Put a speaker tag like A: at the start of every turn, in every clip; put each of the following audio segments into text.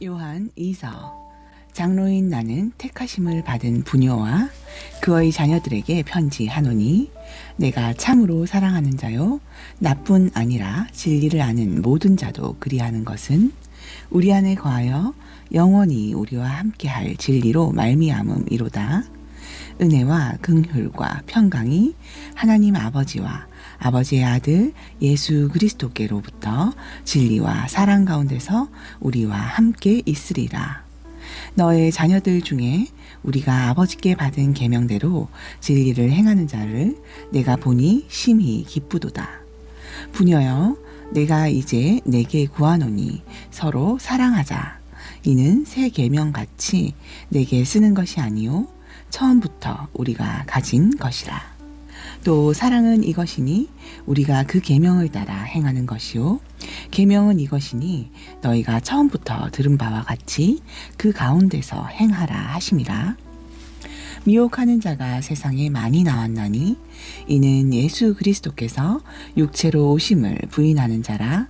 A: 요한 2서. 장로인 나는 택하심을 받은 부녀와 그의 자녀들에게 편지하노니, 내가 참으로 사랑하는 자요 나뿐 아니라 진리를 아는 모든 자도 그리하는 것은 우리 안에 거하여 영원히 우리와 함께할 진리로 말미암음이로다. 은혜와 긍휼과 평강이 하나님 아버지와 아버지의 아들 예수 그리스도께로부터 진리와 사랑 가운데서 우리와 함께 있으리라. 너의 자녀들 중에 우리가 아버지께 받은 계명대로 진리를 행하는 자를 내가 보니 심히 기쁘도다. 부녀여, 내가 이제 내게 구하노니 서로 사랑하자. 이는 새 계명같이 내게 쓰는 것이 아니요 처음부터 우리가 가진 것이라. 또 사랑은 이것이니 우리가 그 계명을 따라 행하는 것이요 계명은 이것이니 너희가 처음부터 들은 바와 같이 그 가운데서 행하라 하심이라. 미혹하는 자가 세상에 많이 나왔나니 이는 예수 그리스도께서 육체로 오심을 부인하는 자라.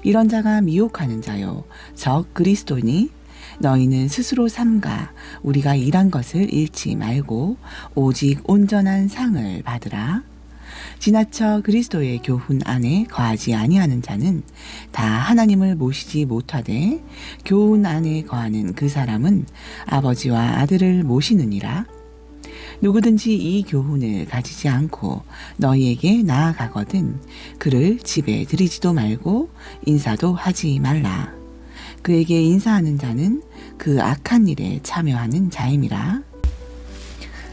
A: 이런 자가 미혹하는 자요 적 그리스도니, 너희는 스스로 삼가 우리가 일한 것을 잃지 말고 오직 온전한 상을 받으라. 지나쳐 그리스도의 교훈 안에 거하지 아니하는 자는 다 하나님을 모시지 못하되, 교훈 안에 거하는 그 사람은 아버지와 아들을 모시느니라. 누구든지 이 교훈을 가지지 않고 너희에게 나아가거든 그를 집에 들이지도 말고 인사도 하지 말라. 그에게 인사하는 자는 그 악한 일에 참여하는 자임이라.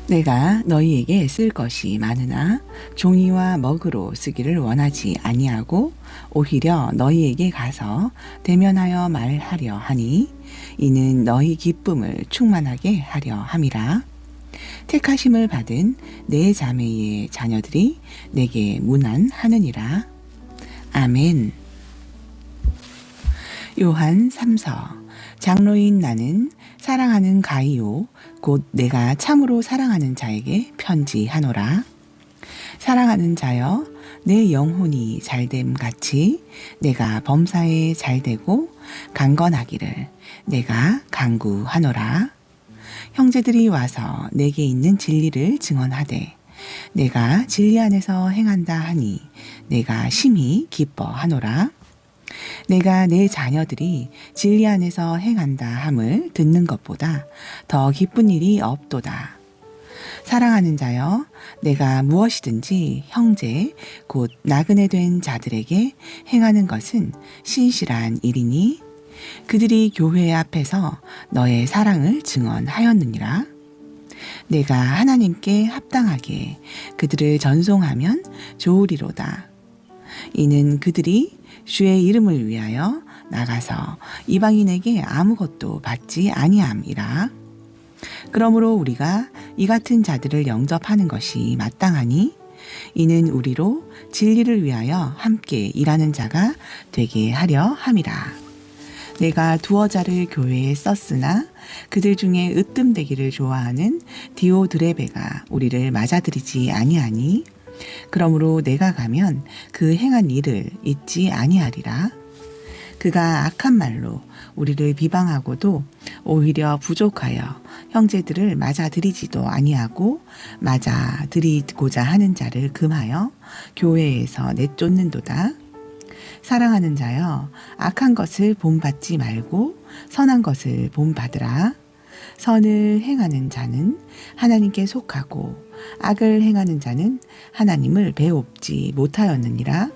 A: 내가 너희에게 쓸 것이 많으나 종이와 먹으로 쓰기를 원하지 아니하고 오히려 너희에게 가서 대면하여 말하려 하니, 이는 너희 기쁨을 충만하게 하려 함이라. 택하심을 받은 내 자매의 자녀들이 내게 문안하느니라. 아멘. 요한 3서. 장로인 나는 사랑하는 가이오 곧 내가 참으로 사랑하는 자에게 편지하노라. 사랑하는 자여, 내 영혼이 잘됨 같이 내가 범사에 잘되고 강건하기를 내가 간구하노라. 형제들이 와서 내게 있는 진리를 증언하되 내가 진리 안에서 행한다 하니 내가 심히 기뻐하노라. 내가 내 자녀들이 진리 안에서 행한다 함을 듣는 것보다 더 기쁜 일이 없도다. 사랑하는 자여, 내가 무엇이든지 형제 곧 나그네 된 자들에게 행하는 것은 신실한 일이니 그들이 교회 앞에서 너의 사랑을 증언하였느니라. 내가 하나님께 합당하게 그들을 전송하면 좋으리로다. 이는 그들이 주의 이름을 위하여 나가서 이방인에게 아무것도 받지 아니함이라. 그러므로 우리가 이 같은 자들을 영접하는 것이 마땅하니, 이는 우리로 진리를 위하여 함께 일하는 자가 되게 하려 함이라. 내가 두어 자를 교회에 썼으나 그들 중에 으뜸되기를 좋아하는 디오드레베가 우리를 맞아들이지 아니하니, 그러므로 내가 가면 그 행한 일을 잊지 아니하리라. 그가 악한 말로 우리를 비방하고도 오히려 부족하여 형제들을 맞아들이지도 아니하고 맞아들이고자 하는 자를 금하여 교회에서 내쫓는도다. 사랑하는 자여, 악한 것을 본받지 말고 선한 것을 본받으라. 선을 행하는 자는 하나님께 속하고 악을 행하는 자는 하나님을 배웁지 못하였느니라.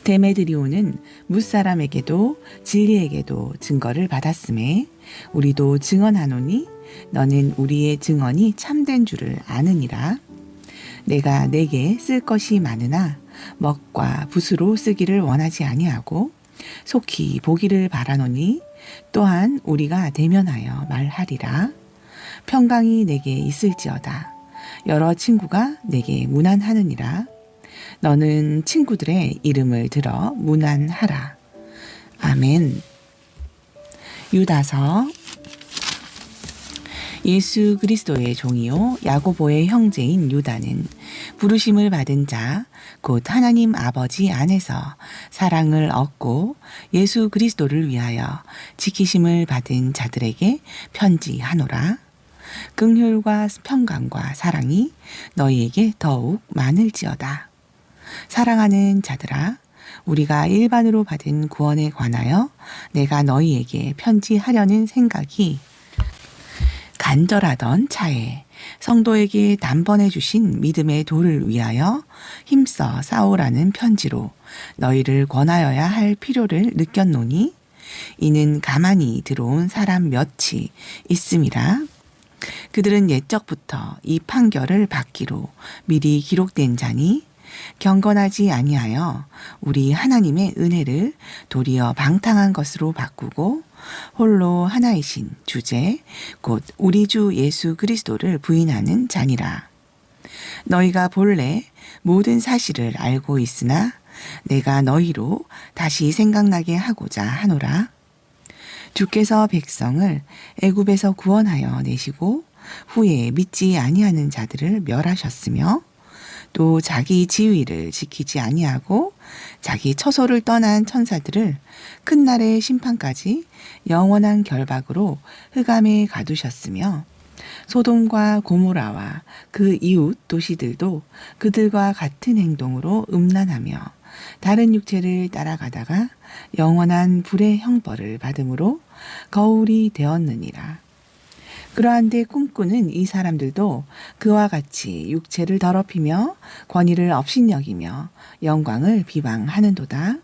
A: 데메드리오는 뭇사람에게도 진리에게도 증거를 받았음에 우리도 증언하노니 너는 우리의 증언이 참된 줄을 아느니라. 내가 내게 쓸 것이 많으나 먹과 붓으로 쓰기를 원하지 아니하고 속히 보기를 바라노니 또한 우리가 대면하여 말하리라. 평강이 내게 있을지어다. 여러 친구가 내게 문안하느니라. 너는 친구들의 이름을 들어 문안하라. 아멘. 유다서. 예수 그리스도의 종이요 야고보의 형제인 유다는 부르심을 받은 자, 곧 하나님 아버지 안에서 사랑을 얻고 예수 그리스도를 위하여 지키심을 받은 자들에게 편지하노라. 긍휼과 평강과 사랑이 너희에게 더욱 많을지어다. 사랑하는 자들아, 우리가 일반으로 받은 구원에 관하여 내가 너희에게 편지하려는 생각이 간절하던 차에 성도에게 단번에 주신 믿음의 도를 위하여 힘써 싸우라는 편지로 너희를 권하여야 할 필요를 느꼈노니 이는 가만히 들어온 사람 몇이 있음이라. 그들은 옛적부터 이 판결을 받기로 미리 기록된 자니 경건하지 아니하여 우리 하나님의 은혜를 도리어 방탕한 것으로 바꾸고 홀로 하나이신 주제 곧 우리 주 예수 그리스도를 부인하는 자니라. 너희가 본래 모든 사실을 알고 있으나 내가 너희로 다시 생각나게 하고자 하노라. 주께서 백성을 애굽에서 구원하여 내시고 후에 믿지 아니하는 자들을 멸하셨으며 또 자기 지위를 지키지 아니하고 자기 처소를 떠난 천사들을 큰 날의 심판까지 영원한 결박으로 흑암에 가두셨으며 소돔과 고모라와 그 이웃 도시들도 그들과 같은 행동으로 음란하며 다른 육체를 따라가다가 영원한 불의 형벌을 받음으로 거울이 되었느니라. 그러한데 꿈꾸는 이 사람들도 그와 같이 육체를 더럽히며 권위를 업신여기며 영광을 비방하는도다.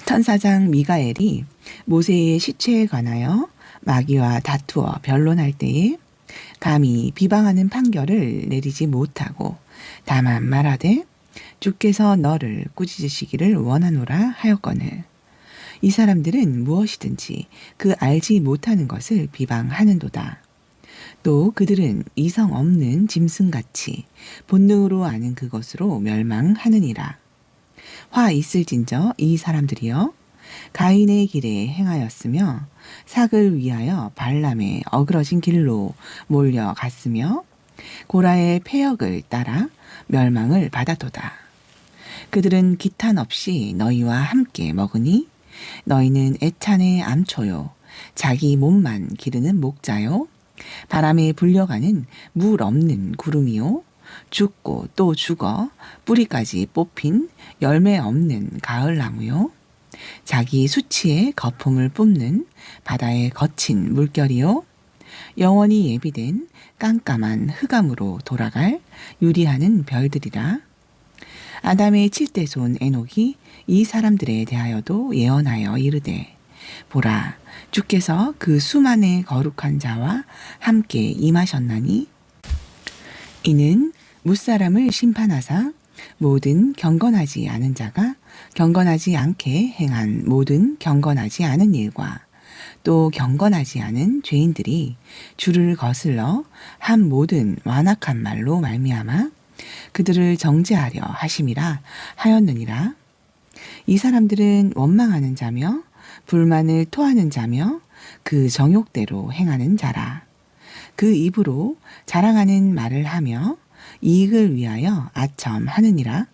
A: 천사장 미가엘이 모세의 시체에 관하여 마귀와 다투어 변론할 때에 감히 비방하는 판결을 내리지 못하고 다만 말하되 주께서 너를 꾸짖으시기를 원하노라 하였거늘 이 사람들은 무엇이든지 그 알지 못하는 것을 비방하는도다. 또 그들은 이성 없는 짐승같이 본능으로 아는 그것으로 멸망하느니라. 화 있을진저 이 사람들이여 가인의 길에 행하였으며 삭을 위하여 발람의 어그러진 길로 몰려갔으며 고라의 패역을 따라 멸망을 받았도다. 그들은 기탄 없이 너희와 함께 먹으니 너희는 애찬의 암초요 자기 몸만 기르는 목자요 바람에 불려가는 물 없는 구름이요 죽고 또 죽어 뿌리까지 뽑힌 열매 없는 가을나무요 자기 수치에 거품을 뿜는 바다의 거친 물결이요 영원히 예비된 깜깜한 흑암으로 돌아갈 유리하는 별들이라. 아담의 7대손 에녹이 이 사람들에 대하여도 예언하여 이르되 보라 주께서 그 수만의 거룩한 자와 함께 임하셨나니 이는 뭇사람을 심판하사 모든 경건하지 않은 자가 경건하지 않게 행한 모든 경건하지 않은 일과 또 경건하지 않은 죄인들이 주를 거슬러 한 모든 완악한 말로 말미암아 그들을 정죄하려 하심이라 하였느니라. 이 사람들은 원망하는 자며 불만을 토하는 자며 그 정욕대로 행하는 자라. 그 입으로 자랑하는 말을 하며 이익을 위하여 아첨하느니라.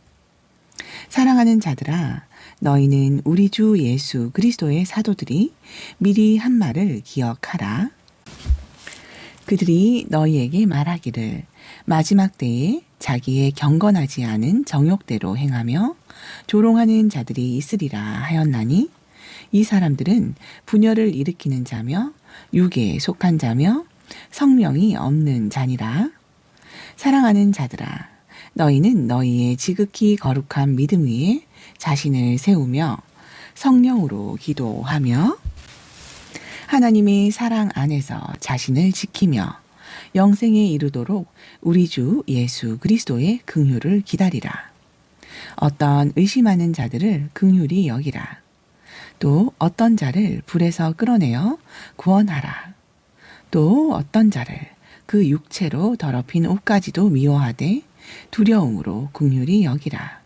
A: 사랑하는 자들아 너희는 우리 주 예수 그리스도의 사도들이 미리 한 말을 기억하라. 그들이 너희에게 말하기를 마지막 때에 자기의 경건하지 않은 정욕대로 행하며 조롱하는 자들이 있으리라 하였나니 이 사람들은 분열을 일으키는 자며 육에 속한 자며 성령이 없는 자니라. 사랑하는 자들아 너희는 너희의 지극히 거룩한 믿음 위에 자신을 세우며 성령으로 기도하며 하나님의 사랑 안에서 자신을 지키며 영생에 이르도록 우리 주 예수 그리스도의 긍휼을 기다리라. 어떤 의심하는 자들을 긍휼히 여기라. 또 어떤 자를 불에서 끌어내어 구원하라. 또 어떤 자를 그 육체로 더럽힌 옷까지도 미워하되 두려움으로 긍휼히 여기라.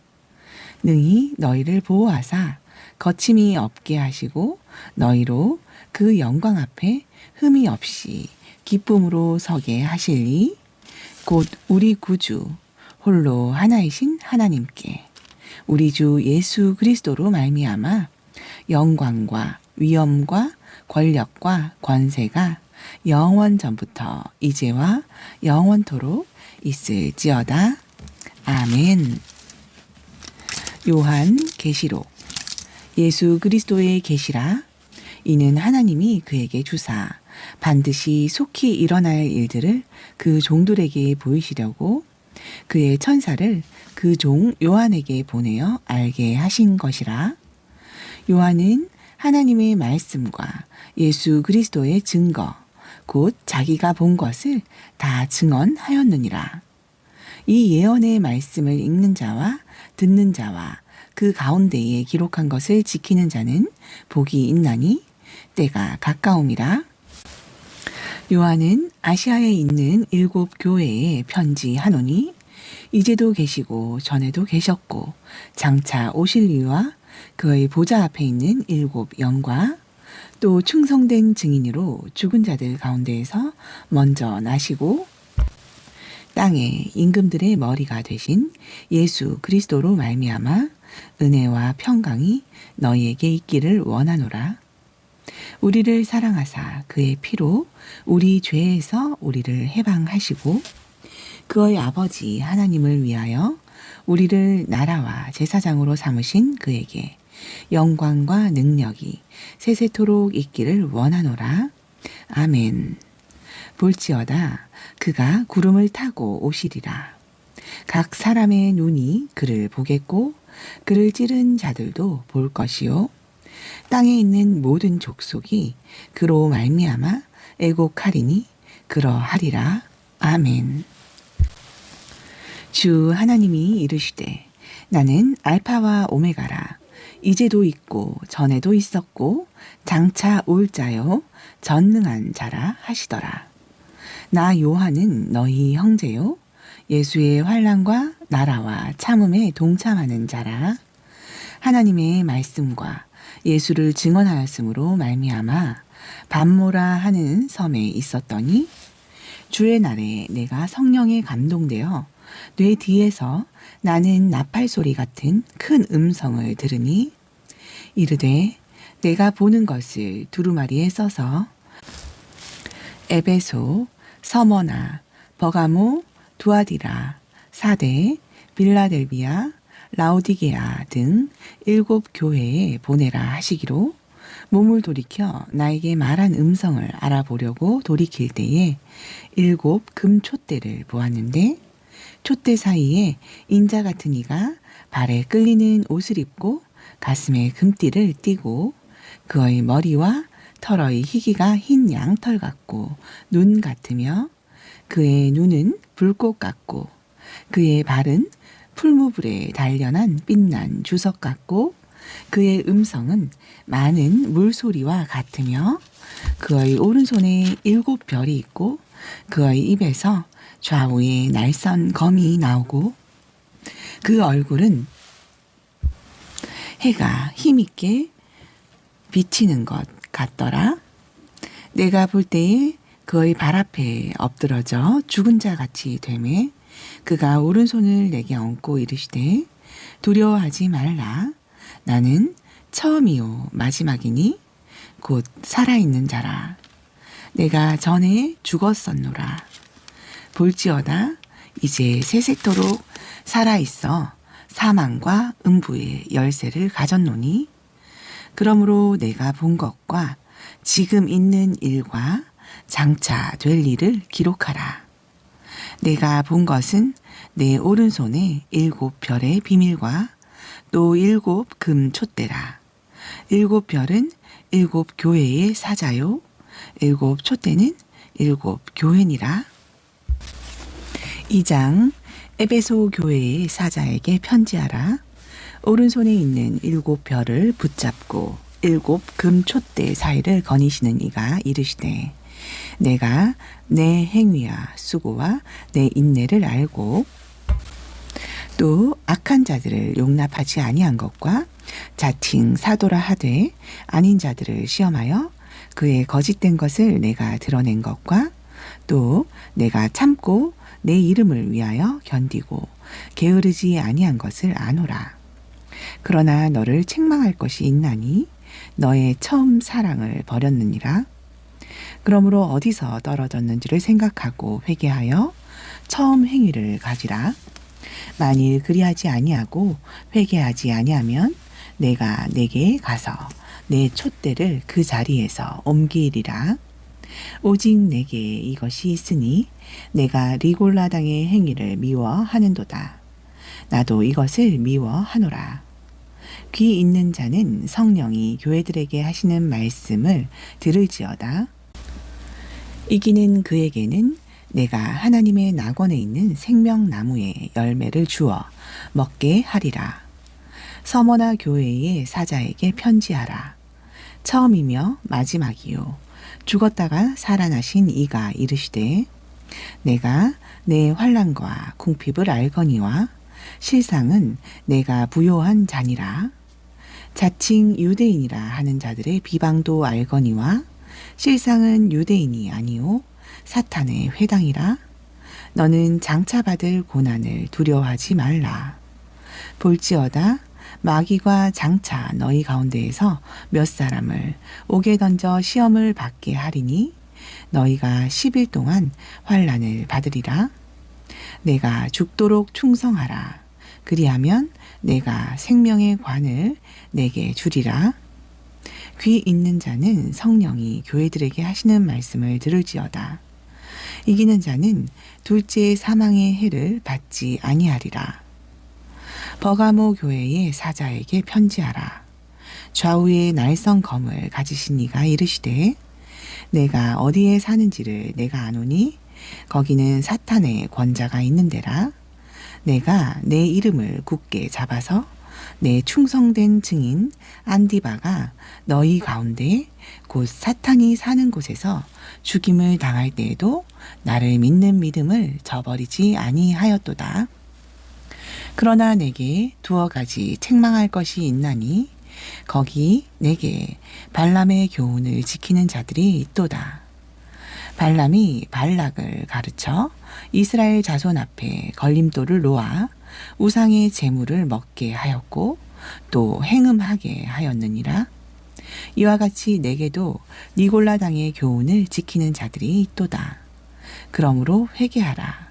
A: 능히 너희를 보호하사 거침이 없게 하시고 너희로 그 영광 앞에 흠이 없이 기쁨으로 서게 하실니 곧 우리 구주 홀로 하나이신 하나님께 우리 주 예수 그리스도로 말미암아 영광과 위엄과 권력과 권세가 영원 전부터 이제와 영원토록 있을지어다. 아멘. 요한 계시록. 예수 그리스도의 계시라. 이는 하나님이 그에게 주사 반드시 속히 일어날 일들을 그 종들에게 보이시려고 그의 천사를 그 종 요한에게 보내어 알게 하신 것이라. 요한은 하나님의 말씀과 예수 그리스도의 증거 곧 자기가 본 것을 다 증언하였느니라. 이 예언의 말씀을 읽는 자와 듣는 자와 그 가운데에 기록한 것을 지키는 자는 복이 있나니 때가 가까움이라. 요한은 아시아에 있는 7 교회에 편지하노니 이제도 계시고 전에도 계셨고 장차 오실 이와 그의 보좌 앞에 있는 7 영과 또 충성된 증인으로 죽은 자들 가운데에서 먼저 나시고 땅의 임금들의 머리가 되신 예수 그리스도로 말미암아 은혜와 평강이 너희에게 있기를 원하노라. 우리를 사랑하사 그의 피로 우리 죄에서 우리를 해방하시고 그의 아버지 하나님을 위하여 우리를 나라와 제사장으로 삼으신 그에게 영광과 능력이 세세토록 있기를 원하노라. 아멘. 볼지어다 그가 구름을 타고 오시리라. 각 사람의 눈이 그를 보겠고 그를 찌른 자들도 볼 것이요 땅에 있는 모든 족속이 그로 말미암아 애곡하리니 그러하리라. 아멘. 주 하나님이 이르시되 나는 알파와 오메가라. 이제도 있고 전에도 있었고 장차 올 자요 전능한 자라 하시더라. 나 요한은 너희 형제요 예수의 환난과 나라와 참음에 동참하는 자라. 하나님의 말씀과 예수를 증언하였으므로 말미암아 밤모라 하는 섬에 있었더니 주의 날에 내가 성령에 감동되어 뇌 뒤에서 나는 나팔 소리 같은 큰 음성을 들으니 이르되 내가 보는 것을 두루마리에 써서 에베소, 서머나, 버가모, 두아디라, 사대, 빌라델비아, 라오디게아 등 7 교회에 보내라 하시기로 몸을 돌이켜 나에게 말한 음성을 알아보려고 돌이킬 때에 7 금촛대를 보았는데 촛대 사이에 인자 같은 이가 발에 끌리는 옷을 입고 가슴에 금띠를 띠고 그의 머리와 털의 희기가 흰 양털 같고 눈 같으며 그의 눈은 불꽃 같고 그의 발은 풀무불에 단련한 빛난 주석 같고 그의 음성은 많은 물소리와 같으며 그의 오른손에 7 별이 있고 그의 입에서 좌우에 날선 검이 나오고 그 얼굴은 해가 힘있게 비치는 것 같더라. 내가 볼 때에 그의 발 앞에 엎드러져 죽은 자 같이 되매 그가 오른손을 내게 얹고 이르시되 두려워하지 말라. 나는 처음이요 마지막이니 곧 살아있는 자라. 내가 전에 죽었었노라. 볼지어다 이제 세세토록 살아있어 사망과 음부의 열쇠를 가졌노니 그러므로 내가 본 것과 지금 있는 일과 장차 될 일을 기록하라. 내가 본 것은 내 오른손에 7 별의 비밀과 또 7 금촛대라. 7 별은 7 교회의 사자요 7 촛대는 7 교회니라. 2장 에베소 교회의 사자에게 편지하라. 오른손에 있는 7 별을 붙잡고 7 금촛대 사이를 거니시는 이가 이르시되 내가 내 행위와 수고와 내 인내를 알고 또 악한 자들을 용납하지 아니한 것과 자칭 사도라 하되 아닌 자들을 시험하여 그의 거짓된 것을 내가 드러낸 것과 또 내가 참고 내 이름을 위하여 견디고 게으르지 아니한 것을 아노라. 그러나 너를 책망할 것이 있나니 너의 처음 사랑을 버렸느니라. 그러므로 어디서 떨어졌는지를 생각하고 회개하여 처음 행위를 가지라. 만일 그리하지 아니하고 회개하지 아니하면 내가 내게 가서 내 촛대를 그 자리에서 옮기리라. 오직 내게 이것이 있으니 내가 리골라 당의 행위를 미워하는도다. 나도 이것을 미워하노라. 귀 있는 자는 성령이 교회들에게 하시는 말씀을 들을지어다. 이기는 그에게는 내가 하나님의 낙원에 있는 생명나무의 열매를 주어 먹게 하리라. 서머나 교회의 사자에게 편지하라. 처음이며 마지막이요 죽었다가 살아나신 이가 이르시되 내가 내 환난과 궁핍을 알거니와 실상은 내가 부요한 자니라. 자칭 유대인이라 하는 자들의 비방도 알거니와 실상은 유대인이 아니요 사탄의 회당이라. 너는 장차 받을 고난을 두려워하지 말라. 볼지어다 마귀가 장차 너희 가운데에서 몇 사람을 옥에 던져 시험을 받게 하리니 너희가 10일 동안 환난을 받으리라. 내가 죽도록 충성하라. 그리하면 내가 생명의 관을 내게 주리라. 귀 있는 자는 성령이 교회들에게 하시는 말씀을 들을지어다. 이기는 자는 둘째 사망의 해를 받지 아니하리라. 버가모 교회의 사자에게 편지하라. 좌우에 날성 검을 가지신 이가 이르시되 내가 어디에 사는지를 내가 아노니 거기는 사탄의 권자가 있는 데라. 내가 내 이름을 굳게 잡아서 내 충성된 증인 안디바가 너희 가운데 곧 사탄이 사는 곳에서 죽임을 당할 때에도 나를 믿는 믿음을 저버리지 아니하였도다. 그러나 내게 두어 가지 책망할 것이 있나니 거기 내게 발람의 교훈을 지키는 자들이 있도다. 발람이 발락을 가르쳐 이스라엘 자손 앞에 걸림돌을 놓아 우상의 제물을 먹게 하였고 또 행음하게 하였느니라. 이와 같이 내게도 니골라 당의 교훈을 지키는 자들이 있도다. 그러므로 회개하라.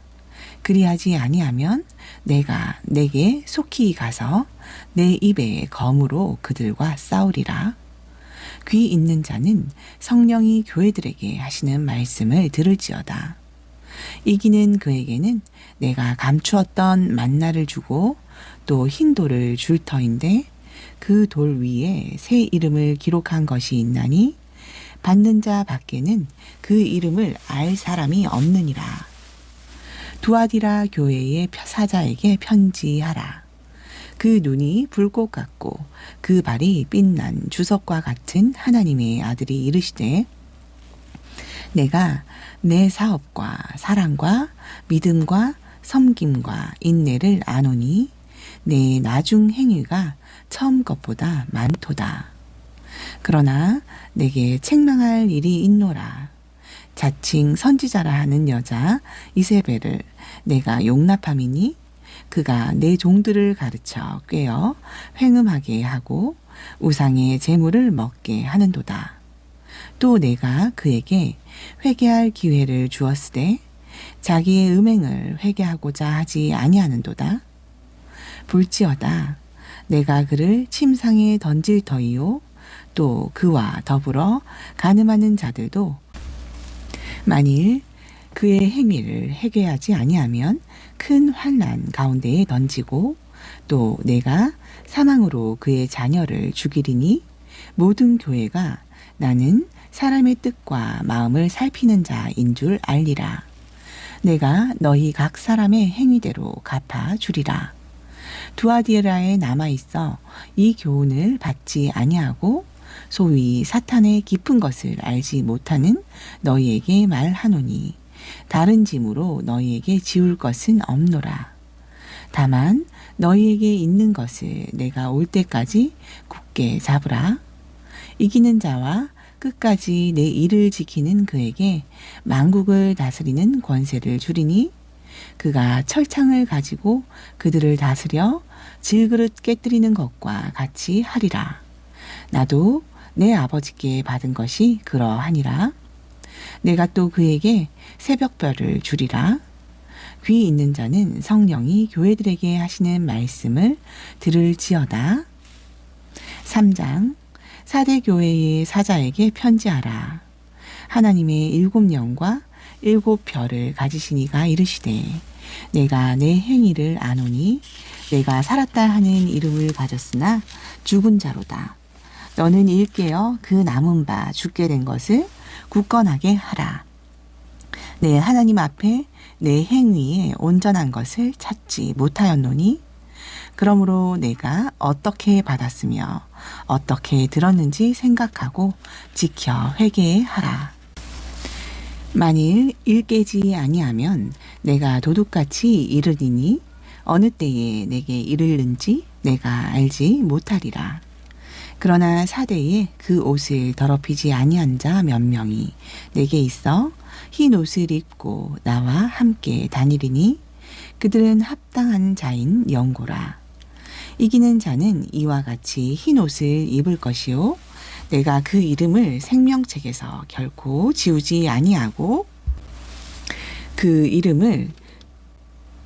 A: 그리하지 아니하면 내가 내게 속히 가서 내 입에 검으로 그들과 싸우리라. 귀 있는 자는 성령이 교회들에게 하시는 말씀을 들을지어다. 이기는 그에게는 내가 감추었던 만나를 주고 또 흰 돌을 줄 터인데 그 돌 위에 새 이름을 기록한 것이 있나니 받는 자 밖에는 그 이름을 알 사람이 없느니라. 두아디라 교회의 사자에게 편지하라. 그 눈이 불꽃 같고 그 발이 빛난 주석과 같은 하나님의 아들이 이르시되 내가 내 사업과 사랑과 믿음과 섬김과 인내를 아노니 내 나중 행위가 처음 것보다 많도다. 그러나 내게 책망할 일이 있노라. 자칭 선지자라 하는 여자 이세벨을 내가 용납함이니 그가 내 종들을 가르쳐 꿰어 횡음하게 하고 우상의 재물을 먹게 하는도다. 또 내가 그에게 회개할 기회를 주었으되 자기의 음행을 회개하고자 하지 아니하는도다. 볼지어다 내가 그를 침상에 던질 터이요 또 그와 더불어 간음하는 자들도 만일 그의 행위를 회개하지 아니하면 큰 환난 가운데에 던지고 또 내가 사망으로 그의 자녀를 죽이리니 모든 교회가 나는 사람의 뜻과 마음을 살피는 자인 줄 알리라. 내가 너희 각 사람의 행위대로 갚아 주리라. 두아디라에 남아있어 이 교훈을 받지 아니하고 소위 사탄의 깊은 것을 알지 못하는 너희에게 말하노니 다른 짐으로 너희에게 지울 것은 없노라. 다만 너희에게 있는 것을 내가 올 때까지 굳게 잡으라. 이기는 자와 끝까지 내 일을 지키는 그에게 만국을 다스리는 권세를 주리니 그가 철창을 가지고 그들을 다스려 질그릇 깨뜨리는 것과 같이 하리라. 나도 내 아버지께 받은 것이 그러하니라. 내가 또 그에게 새벽별을 주리라. 귀 있는 자는 성령이 교회들에게 하시는 말씀을 들을지어다. 3장 사대 교회의 사자에게 편지하라. 하나님의 7영과 7별을 가지시니가 이르시되 내가 내 행위를 아노니 내가 살았다 하는 이름을 가졌으나 죽은 자로다. 너는 일깨어 그 남은 바 죽게 된 것을 굳건하게 하라. 내 하나님 앞에 내 행위에 온전한 것을 찾지 못하였노니 그러므로 내가 어떻게 받았으며 어떻게 들었는지 생각하고 지켜 회개하라. 만일 일깨지 아니하면 내가 도둑같이 이르리니 어느 때에 내게 이르는지 내가 알지 못하리라. 그러나 사대에 그 옷을 더럽히지 아니한 자 몇 명이 내게 있어 흰 옷을 입고 나와 함께 다니리니 그들은 합당한 자인 영고라. 이기는 자는 이와 같이 흰 옷을 입을 것이요 내가 그 이름을 생명책에서 결코 지우지 아니하고 그 이름을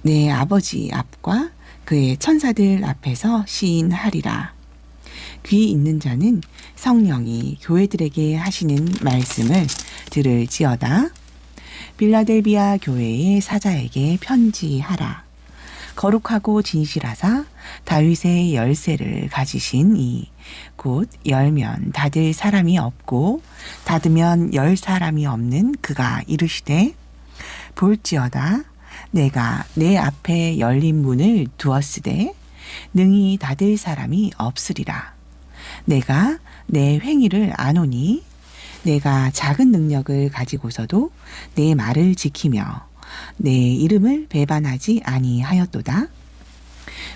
A: 내 아버지 앞과 그의 천사들 앞에서 시인하리라. 귀 있는 자는 성령이 교회들에게 하시는 말씀을 들을지어다. 빌라델비아 교회의 사자에게 편지하라. 거룩하고 진실하사 다윗의 열쇠를 가지신 이 곧 열면 닫을 사람이 없고 닫으면 열 사람이 없는 그가 이르시되 볼지어다 내가 내 앞에 열린 문을 두었으되 능히 닫을 사람이 없으리라. 내가 내 행위를 아노니 내가 작은 능력을 가지고서도 내 말을 지키며 내 이름을 배반하지 아니하였도다.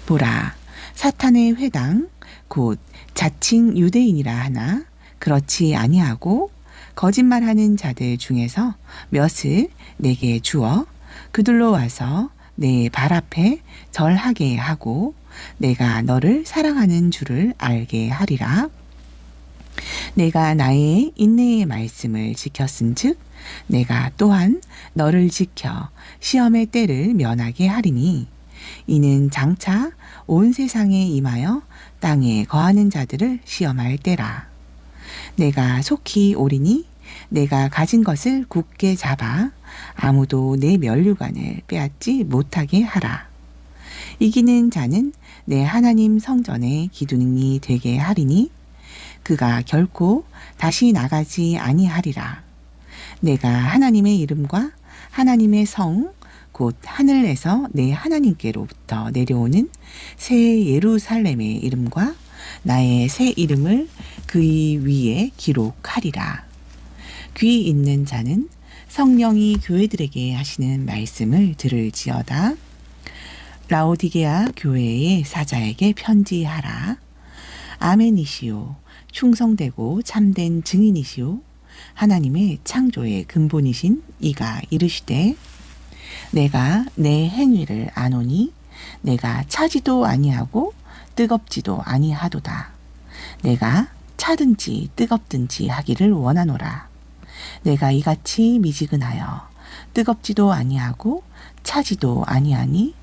A: 보라, 사탄의 회당 곧 자칭 유대인이라 하나 그렇지 아니하고 거짓말하는 자들 중에서 몇을 내게 주어 그들로 와서 내 발 앞에 절하게 하고 내가 너를 사랑하는 줄을 알게 하리라. 내가 나의 인내의 말씀을 지켰은즉 내가 또한 너를 지켜 시험의 때를 면하게 하리니 이는 장차 온 세상에 임하여 땅에 거하는 자들을 시험할 때라. 내가 속히 오리니 내가 가진 것을 굳게 잡아 아무도 내 면류관을 빼앗지 못하게 하라. 이기는 자는 내 하나님 성전의 기둥이 되게 하리니 그가 결코 다시 나가지 아니하리라. 내가 하나님의 이름과 하나님의 성 곧 하늘에서 내 하나님께로부터 내려오는 새 예루살렘의 이름과 나의 새 이름을 그의 위에 기록하리라. 귀 있는 자는 성령이 교회들에게 하시는 말씀을 들을지어다. 라오디게아 교회의 사자에게 편지하라. 아멘이시오. 충성되고 참된 증인이시오. 하나님의 창조의 근본이신 이가 이르시되 내가 내 행위를 아노니 내가 차지도 아니하고 뜨겁지도 아니하도다. 내가 차든지 뜨겁든지 하기를 원하노라. 내가 이같이 미지근하여 뜨겁지도 아니하고 차지도 아니하니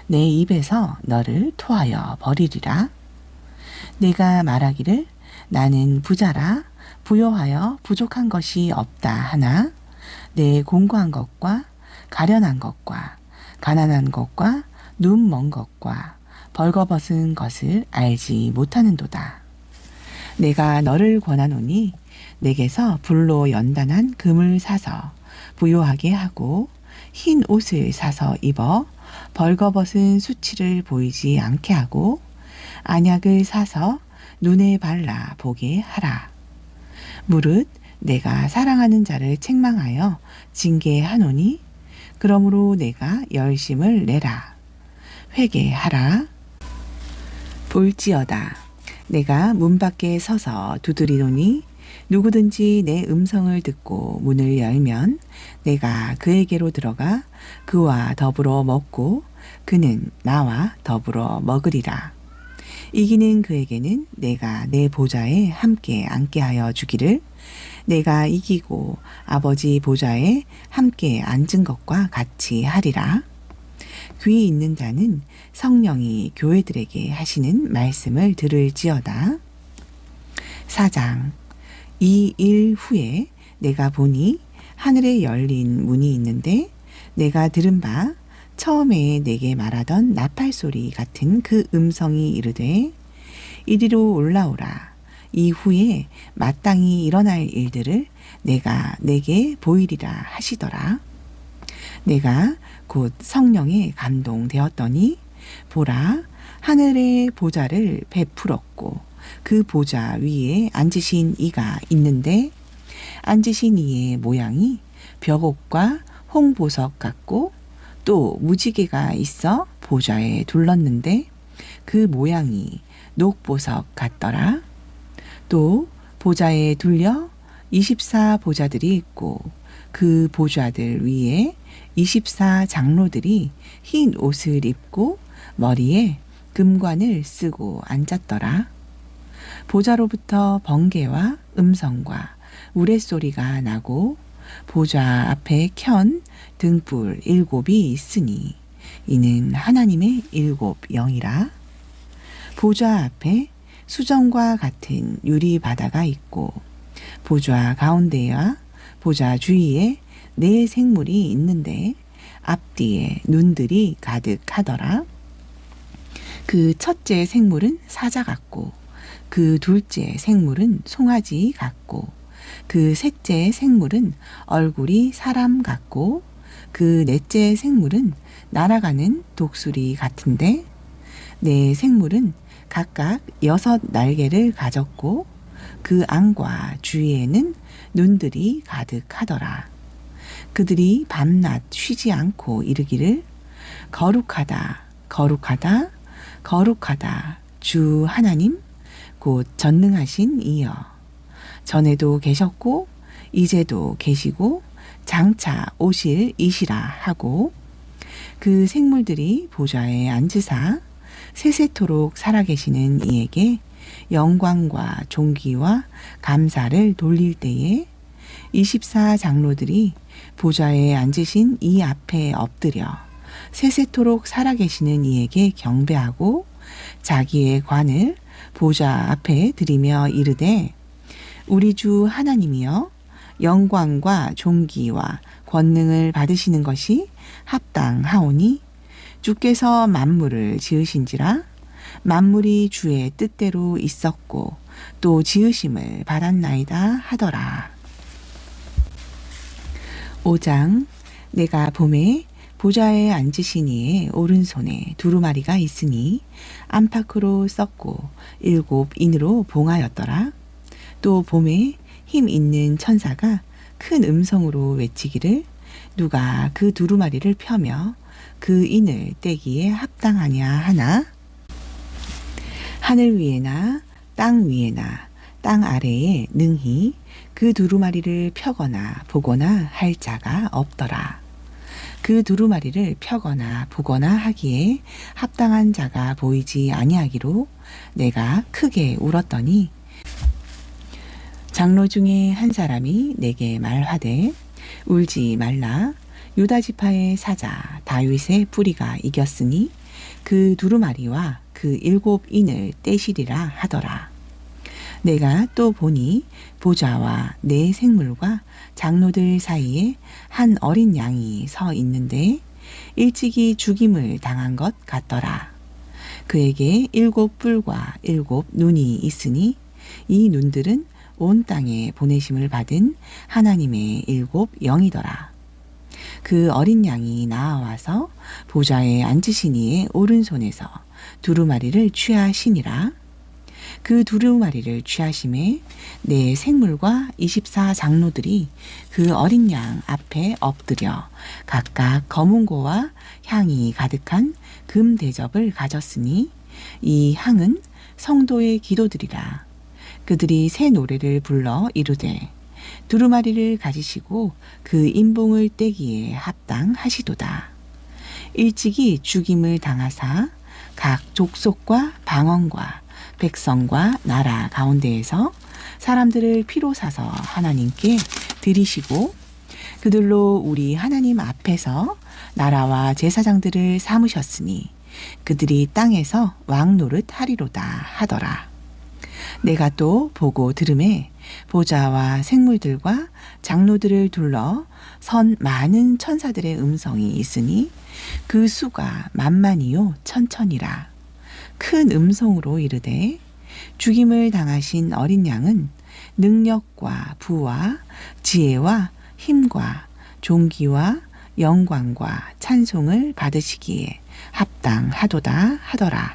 A: 내 입에서 너를 토하여 버리리라. 내가 말하기를 나는 부자라 부요하여 부족한 것이 없다 하나 내 공고한 것과 가련한 것과 가난한 것과 눈 먼 것과 벌거벗은 것을 알지 못하는도다. 내가 너를 권하노니 내게서 불로 연단한 금을 사서 부요하게 하고 흰 옷을 사서 입어 벌거벗은 수치를 보이지 않게 하고 안약을 사서 눈에 발라 보게 하라. 무릇 내가 사랑하는 자를 책망하여 징계하노니 그러므로 내가 열심을 내라. 회개하라. 볼지어다. 내가 문 밖에 서서 두드리노니 누구든지 내 음성을 듣고 문을 열면 내가 그에게로 들어가 그와 더불어 먹고 그는 나와 더불어 먹으리라. 이기는 그에게는 내가 내 보좌에 함께 앉게 하여 주기를 내가 이기고 아버지 보좌에 함께 앉은 것과 같이 하리라. 귀 있는 자는 성령이 교회들에게 하시는 말씀을 들을지어다. 4장. 이 일 후에 내가 보니 하늘에 열린 문이 있는데 내가 들은 바 처음에 내게 말하던 나팔 소리 같은 그 음성이 이르되 이리로 올라오라. 이후에 마땅히 일어날 일들을 내가 내게 보이리라 하시더라. 내가 곧 성령에 감동되었더니 보라, 하늘의 보좌를 베풀었고 그 보좌 위에 앉으신 이가 있는데 앉으신 이의 모양이 벽옥과 홍보석 같고 또 무지개가 있어 보좌에 둘렀는데 그 모양이 녹보석 같더라. 또 보좌에 둘려 24 보좌들이 있고 그 보좌들 위에 24 장로들이 흰 옷을 입고 머리에 금관을 쓰고 앉았더라. 보좌로부터 번개와 음성과 우레소리가 나고 보좌 앞에 켠 등불 7이 있으니 이는 하나님의 7 영이라. 보좌 앞에 수정과 같은 유리 바다가 있고 보좌 가운데와 보좌 주위에 4 생물이 있는데 앞뒤에 눈들이 가득하더라. 그 첫째 생물은 사자 같고 그 둘째 생물은 송아지 같고 그 셋째 생물은 얼굴이 사람 같고 그 넷째 생물은 날아가는 독수리 같은데 4 생물은 각각 6 날개를 가졌고 그 안과 주위에는 눈들이 가득하더라. 그들이 밤낮 쉬지 않고 이르기를 거룩하다 거룩하다 거룩하다 주 하나님 곧 전능하신 이여 전에도 계셨고 이제도 계시고 장차 오실 이시라 하고 그 생물들이 보좌에 앉으사 세세토록 살아계시는 이에게 영광과 존귀와 감사를 돌릴 때에 24 장로들이 보좌에 앉으신 이 앞에 엎드려 세세토록 살아계시는 이에게 경배하고 자기의 관을 보좌 앞에 들이며 이르되 우리 주 하나님이여 영광과 존귀와 권능을 받으시는 것이 합당하오니 주께서 만물을 지으신지라 만물이 주의 뜻대로 있었고 또 지으심을 받았나이다 하더라. 5장. 내가 봄에 보좌에 앉으신 이의 오른손에 두루마리가 있으니 안팎으로 썼고 7 인으로 봉하였더라. 또 봄에 힘 있는 천사가 큰 음성으로 외치기를 누가 그 두루마리를 펴며 그 인을 떼기에 합당하냐 하나 하늘 위에나 땅 위에나 땅 아래에 능히 그 두루마리를 펴거나 보거나 할 자가 없더라. 그 두루마리를 펴거나 보거나 하기에 합당한 자가 보이지 아니하기로 내가 크게 울었더니 장로 중에 한 사람이 내게 말하되 울지 말라. 유다 지파의 사자 다윗의 뿌리가 이겼으니 그 두루마리와 그 7 인을 떼시리라 하더라. 내가 또 보니 보좌와 4 생물과 장로들 사이에 한 어린 양이 서 있는데 일찍이 죽임을 당한 것 같더라. 그에게 7 뿔과 7 눈이 있으니 이 눈들은 온 땅에 보내심을 받은 하나님의 7 영이더라. 그 어린 양이 나아와서 보좌에 앉으신 이의 오른손에서 두루마리를 취하시니라. 그 두루마리를 취하심에 4 생물과 24 장로들이 그 어린 양 앞에 엎드려 각각 검은고와 향이 가득한 금 대접을 가졌으니 이 향은 성도의 기도들이라. 그들이 새 노래를 불러 이르되 두루마리를 가지시고 그 인봉을 떼기에 합당하시도다. 일찍이 죽임을 당하사 각 족속과 방언과 백성과 나라 가운데에서 사람들을 피로 사서 하나님께 드리시고 그들로 우리 하나님 앞에서 나라와 제사장들을 삼으셨으니 그들이 땅에서 왕 노릇 하리로다 하더라. 내가 또 보고 들음에 보좌와 생물들과 장로들을 둘러 선 많은 천사들의 음성이 있으니 그 수가 만만이요 천천이라. 큰 음성으로 이르되 죽임을 당하신 어린 양은 능력과 부와 지혜와 힘과 존귀와 영광과 찬송을 받으시기에 합당하도다 하더라.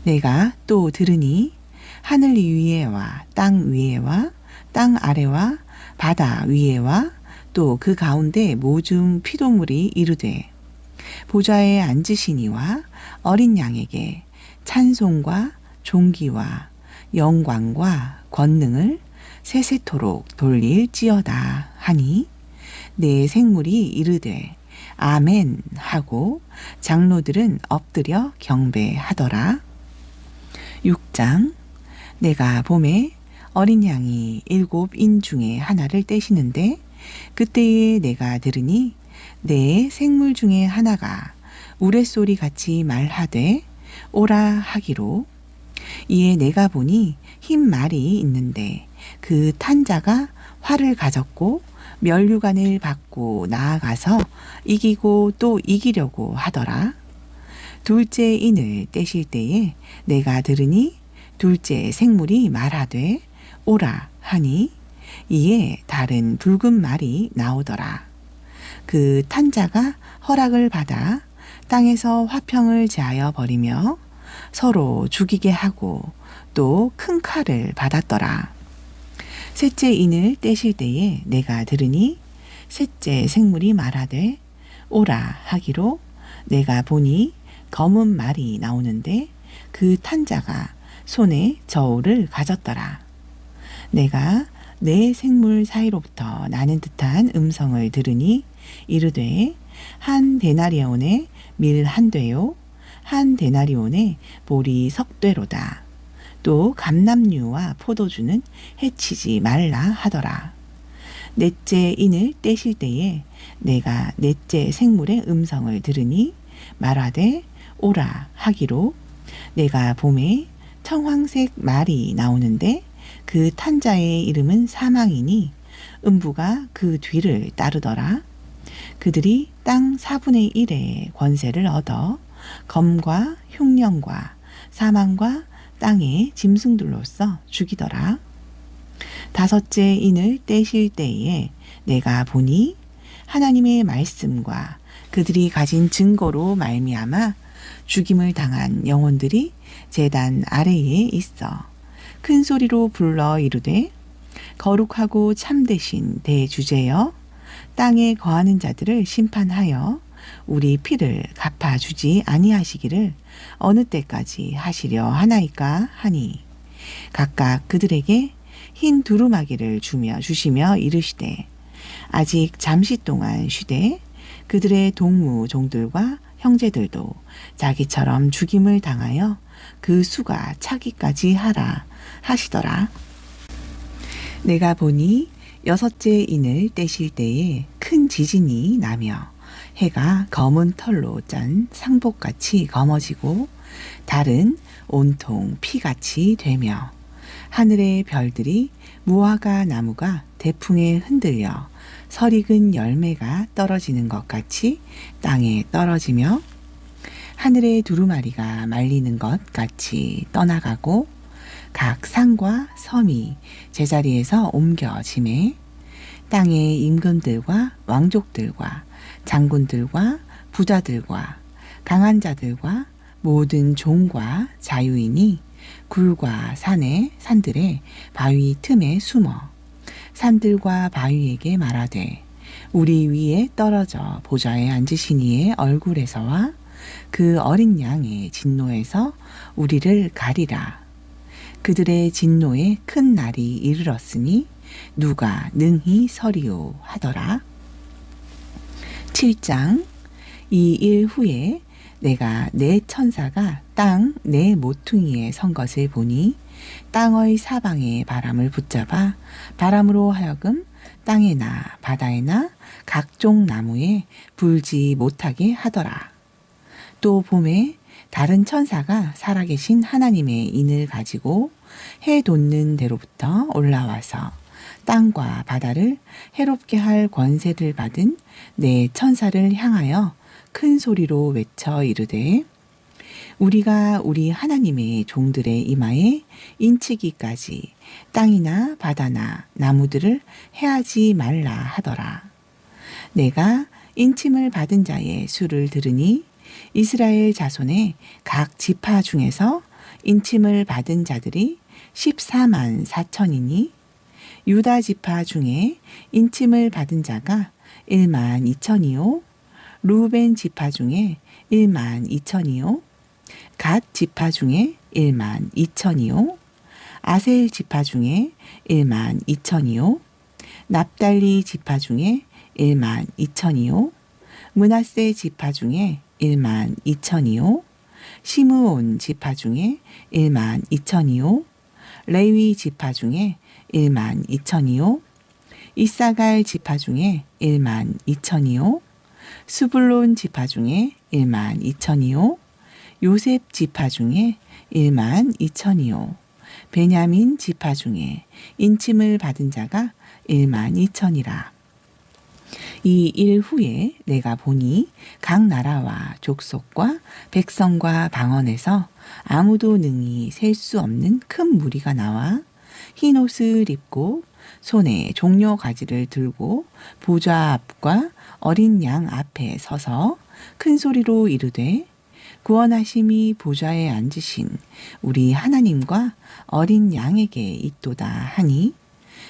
A: 내가 또 들으니 하늘 위에와 땅 위에와 땅 아래와 바다 위에와 또 그 가운데 모든 피조물이 이르되 보좌에 앉으시니와 어린 양에게 찬송과 존귀와 영광과 권능을 세세토록 돌릴지어다 하니 내 생물이 이르되 아멘 하고 장로들은 엎드려 경배하더라. 6장. 내가 봄에 어린 양이 7인 중에 하나를 떼시는데 그때에 내가 들으니 내 생물 중에 하나가 우레소리 같이 말하되 오라 하기로. 이에 내가 보니 흰 말이 있는데 그 탄자가 활을 가졌고 면류관을 받고 나아가서 이기고 또 이기려고 하더라. 둘째 인을 떼실 때에 내가 들으니 둘째 생물이 말하되 오라 하니 이에 다른 붉은 말이 나오더라. 그 탄자가 허락을 받아 땅에서 화평을 제하여 버리며 서로 죽이게 하고 또 큰 칼을 받았더라. 셋째 인을 떼실 때에 내가 들으니 셋째 생물이 말하되 오라 하기로. 내가 보니 검은 말이 나오는데 그 탄자가 손에 저울을 가졌더라. 내가 내 생물 사이로부터 나는 듯한 음성을 들으니 이르되 한 데나리온에 밀 한 되요 한 데나리온에 보리 석되로다. 또 감람류와 포도주는 해치지 말라 하더라. 넷째 인을 떼실 때에 내가 넷째 생물의 음성을 들으니 말하되 오라 하기로. 내가 봄에 청황색 말이 나오는데 그 탄자의 이름은 사망이니 음부가 그 뒤를 따르더라. 그들이 땅 4분의 1의 권세를 얻어 검과 흉령과 사망과 땅의 짐승들로서 죽이더라. 다섯째 인을 떼실 때에 내가 보니 하나님의 말씀과 그들이 가진 증거로 말미암아 죽임을 당한 영혼들이 제단 아래에 있어 큰 소리로 불러 이르되 거룩하고 참되신 대주제여 땅에 거하는 자들을 심판하여 우리 피를 갚아주지 아니하시기를 어느 때까지 하시려 하나이까 하니 각각 그들에게 흰 두루마기를 주시며 이르시되 아직 잠시 동안 쉬되 그들의 동무종들과 형제들도 자기처럼 죽임을 당하여 그 수가 차기까지 하라 하시더라. 내가 보니 여섯째 인을 떼실 때에 큰 지진이 나며 해가 검은 털로 짠 상복같이 검어지고 달은 온통 피같이 되며 하늘의 별들이 무화과 나무가 대풍에 흔들려 설익은 열매가 떨어지는 것 같이 땅에 떨어지며 하늘의 두루마리가 말리는 것 같이 떠나가고 각 산과 섬이 제자리에서 옮겨지매 땅의 임금들과 왕족들과 장군들과 부자들과 강한 자들과 모든 종과 자유인이 굴과 산들의 바위 틈에 숨어 산들과 바위에게 말하되 우리 위에 떨어져 보좌에 앉으신 이의 얼굴에서와 그 어린 양의 진노에서 우리를 가리라. 그들의 진노에 큰 날이 이르렀으니 누가 능히 서리오 하더라. 7장. 이 일 후에 내가 내 천사가 땅 내 모퉁이에 선 것을 보니 땅의 사방에 바람을 붙잡아 바람으로 하여금 땅에나 바다에나 각종 나무에 불지 못하게 하더라. 또 봄에 다른 천사가 살아계신 하나님의 인을 가지고 해 돋는 데로부터 올라와서 땅과 바다를 해롭게 할 권세를 받은 내 천사를 향하여 큰 소리로 외쳐 이르되 우리가 우리 하나님의 종들의 이마에 인치기까지 땅이나 바다나 나무들을 해하지 말라 하더라. 내가 인침을 받은 자의 수를 들으니 이스라엘 자손의 각 지파 중에서 인침을 받은 자들이 14만 4천이니 유다 지파 중에 인침을 받은 자가 1만 2천이요 루벤 지파 중에 1만 2천이요 갓 지파 중에 1만 2천이요 아셀 지파 중에 1만 2천이요 납달리 지파 중에 1만 2천이요 므낫세 지파 중에 1만 2천이요 시므온 지파 중에 1만 2천이요 레위 지파 중에 1만 2천이요 이사갈 지파 중에 1만 2천이요 스불론 지파 중에 1만 2천이요 요셉 지파 중에 1만 2천이요 베냐민 지파 중에 인침을 받은 자가 1만 2천이라. 이 일 후에 내가 보니 각 나라와 족속과 백성과 방언에서 아무도 능히 셀 수 없는 큰 무리가 나와 흰 옷을 입고 손에 종려 가지를 들고 보좌 앞과 어린 양 앞에 서서 큰 소리로 이르되 구원하심이 보좌에 앉으신 우리 하나님과 어린 양에게 있도다 하니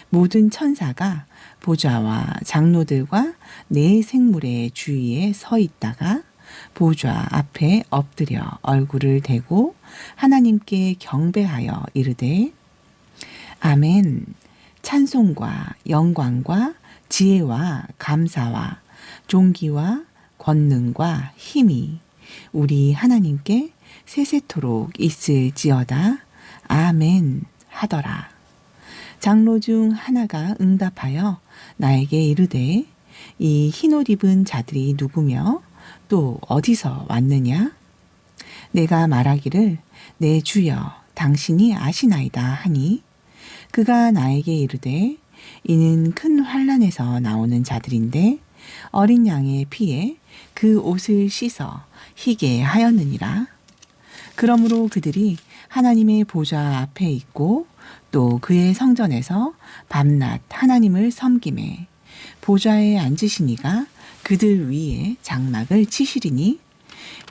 A: 모든 천사가 보좌와 장로들과 네 생물의 주위에 서 있다가 보좌 앞에 엎드려 얼굴을 대고 하나님께 경배하여 이르되 아멘. 찬송과 영광과 지혜와 감사와 존귀와 권능과 힘이 우리 하나님께 세세토록 있을지어다. 아멘 하더라. 장로 중 하나가 응답하여 나에게 이르되 이 흰옷 입은 자들이 누구며 또 어디서 왔느냐? 내가 말하기를 내 주여 당신이 아시나이다 하니 그가 나에게 이르되 이는 큰 환난에서 나오는 자들인데 어린 양의 피에 그 옷을 씻어 희게 하였느니라. 그러므로 그들이 하나님의 보좌 앞에 있고 또 그의 성전에서 밤낮 하나님을 섬기매 보좌에 앉으시니가 그들 위에 장막을 치시리니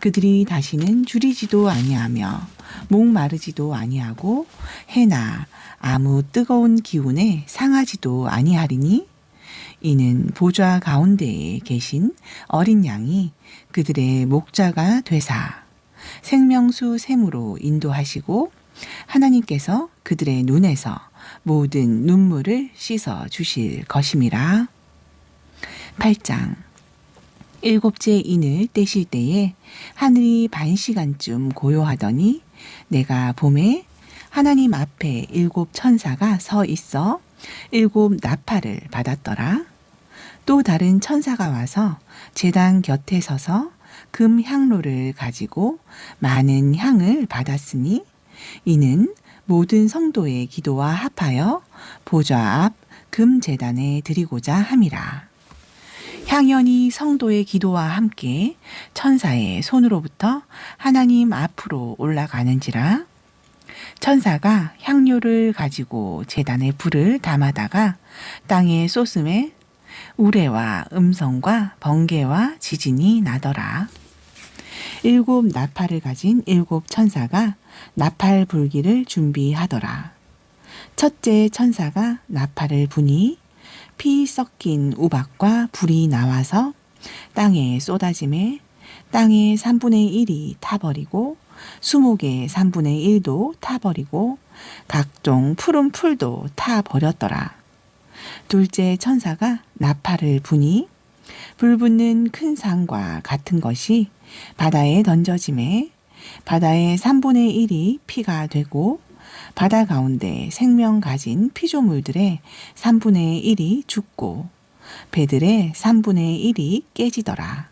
A: 그들이 다시는 줄이지도 아니하며 목마르지도 아니하고 해나 아무 뜨거운 기운에 상하지도 아니하리니 이는 보좌 가운데에 계신 어린 양이 그들의 목자가 되사 생명수 샘으로 인도하시고 하나님께서 그들의 눈에서 모든 눈물을 씻어 주실 것임이라. 8장. 일곱째 인을 떼실 때에 하늘이 반시간쯤 고요하더니 내가 봄에 하나님 앞에 7 천사가 서 있어 7 나팔을 받았더라. 또 다른 천사가 와서 제단 곁에 서서 금 향로를 가지고 많은 향을 받았으니 이는 모든 성도의 기도와 합하여 보좌 앞 금 제단에 드리고자 함이라. 향연이 성도의 기도와 함께 천사의 손으로부터 하나님 앞으로 올라가는지라. 천사가 향료를 가지고 제단에 불을 담아다가 땅에 쏟음에 우레와 음성과 번개와 지진이 나더라. 7 나팔을 가진 7 천사가 나팔 불기를 준비하더라. 첫째 천사가 나팔을 부니 피 섞인 우박과 불이 나와서 땅에 쏟아짐에 땅의 3분의 1이 타버리고 수목의 3분의 1도 타버리고 각종 푸른 풀도 타 버렸더라. 둘째 천사가 나팔을 부니 불붙는 큰 산과 같은 것이 바다에 던져짐에 바다의 3분의 1이 피가 되고 바다 가운데 생명 가진 피조물들의 3분의 1이 죽고 배들의 3분의 1이 깨지더라.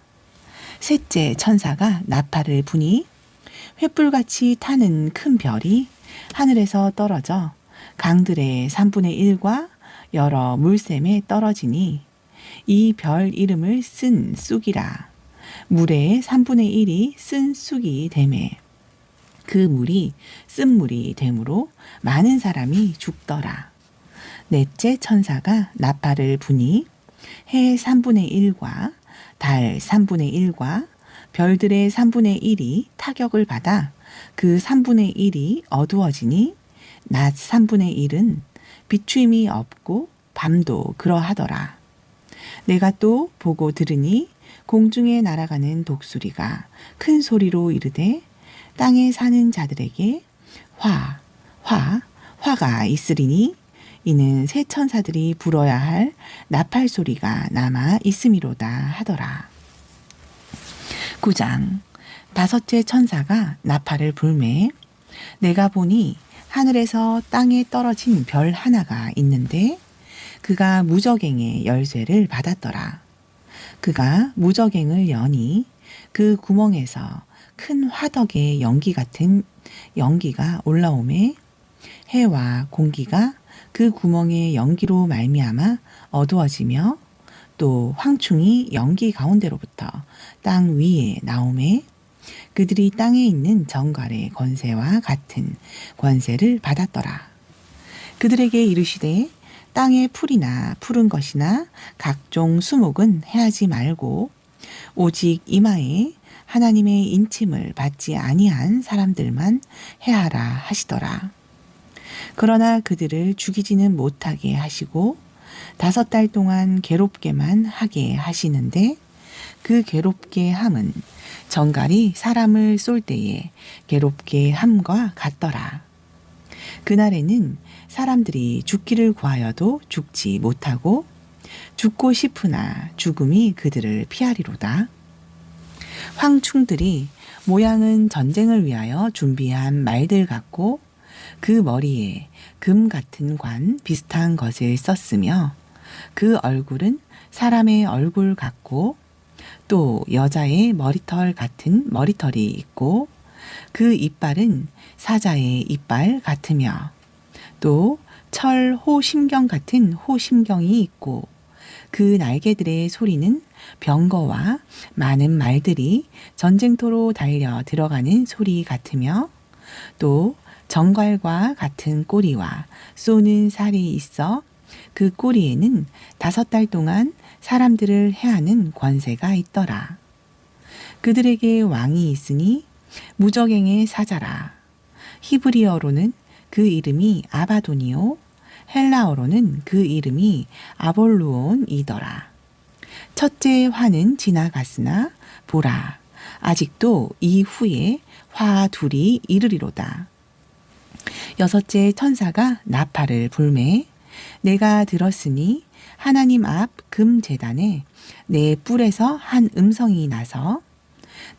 A: 셋째 천사가 나팔을 부니 횃불같이 타는 큰 별이 하늘에서 떨어져 강들의 3분의 1과 여러 물샘에 떨어지니 이 별 이름을 쓴 쑥이라. 물의 3분의 1이 쓴 쑥이 되매 그 물이 쓴물이 되므로 많은 사람이 죽더라. 넷째 천사가 나팔을 부니 해 3분의 1과 달 3분의 1과 별들의 3분의 1이 타격을 받아 그 3분의 1이 어두워지니 낮 3분의 1은 비추임이 없고 밤도 그러하더라. 내가 또 보고 들으니 공중에 날아가는 독수리가 큰 소리로 이르되 땅에 사는 자들에게 화가 있으리니 이는 새 천사들이 불어야 할 나팔 소리가 남아 있음이로다 하더라. 9장. 다섯째 천사가 나팔을 불매 내가 보니 하늘에서 땅에 떨어진 별 하나가 있는데 그가 무저갱의 열쇠를 받았더라. 그가 무저갱을 여니 그 구멍에서 큰 화덕의 연기 같은 연기가 올라오매 해와 공기가 그 구멍의 연기로 말미암아 어두워지며 또 황충이 연기 가운데로부터 땅 위에 나오매 그들이 땅에 있는 정갈의 권세와 같은 권세를 받았더라. 그들에게 이르시되 땅의 풀이나 푸른 것이나 각종 수목은 해하지 말고 오직 이마에 하나님의 인침을 받지 아니한 사람들만 해하라 하시더라. 그러나 그들을 죽이지는 못하게 하시고 5달 동안 괴롭게만 하게 하시는데 그 괴롭게 함은 정갈이 사람을 쏠 때에 괴롭게 함과 같더라. 그날에는 사람들이 죽기를 구하여도 죽지 못하고 죽고 싶으나 죽음이 그들을 피하리로다. 황충들이 모양은 전쟁을 위하여 준비한 말들 같고 그 머리에 금 같은 관 비슷한 것을 썼으며 그 얼굴은 사람의 얼굴 같고 또 여자의 머리털 같은 머리털이 있고 그 이빨은 사자의 이빨 같으며 또 철 호심경 같은 호심경이 있고 그 날개들의 소리는 병거와 많은 말들이 전쟁터로 달려 들어가는 소리 같으며 또 정갈과 같은 꼬리와 쏘는 살이 있어 그 꼬리에는 5달 동안 사람들을 해하는 권세가 있더라. 그들에게 왕이 있으니 무저갱의 사자라. 히브리어로는 그 이름이 아바돈이요 헬라어로는 그 이름이 아볼루온이더라. 첫째 화는 지나갔으나 보라 아직도 이후에 화 둘이 이르리로다. 여섯째 천사가 나팔을 불매 내가 들었으니 하나님 앞 금제단에 내 뿔에서 한 음성이 나서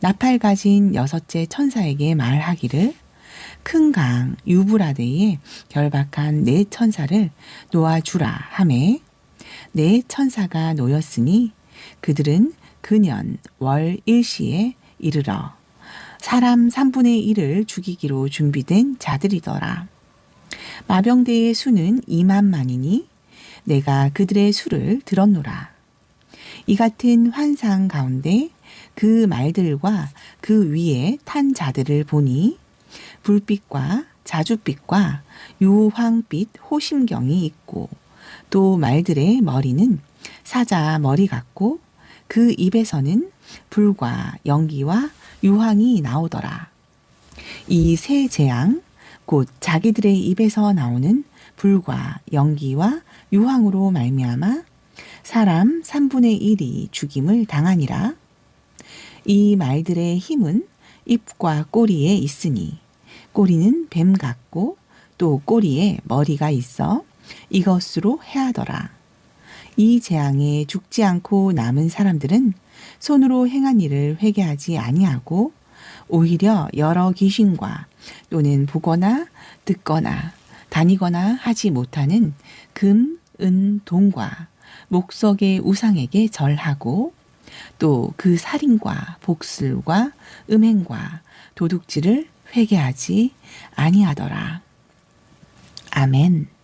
A: 나팔 가진 여섯째 천사에게 말하기를 큰 강 유브라데에 결박한 네 천사를 놓아주라 하매 네 천사가 놓였으니 그들은 그년 월 일시에 이르러 사람 3분의 1을 죽이기로 준비된 자들이더라. 마병대의 수는 2만만이니 내가 그들의 수를 들었노라. 이 같은 환상 가운데 그 말들과 그 위에 탄 자들을 보니 불빛과 자줏빛과 유황빛 호심경이 있고 또 말들의 머리는 사자 머리 같고 그 입에서는 불과 연기와 유황이 나오더라. 이 세 재앙 곧 자기들의 입에서 나오는 불과 연기와 유황으로 말미암아 사람 3분의 1이 죽임을 당하니라. 이 말들의 힘은 입과 꼬리에 있으니 꼬리는 뱀 같고 또 꼬리에 머리가 있어 이것으로 해하더라. 이 재앙에 죽지 않고 남은 사람들은 손으로 행한 일을 회개하지 아니하고 오히려 여러 귀신과 또는 보거나 듣거나 다니거나 하지 못하는 금, 은, 동과 목석의 우상에게 절하고 또 그 살인과 복슬과 음행과 도둑질을 회개하지 아니하더라. 아멘.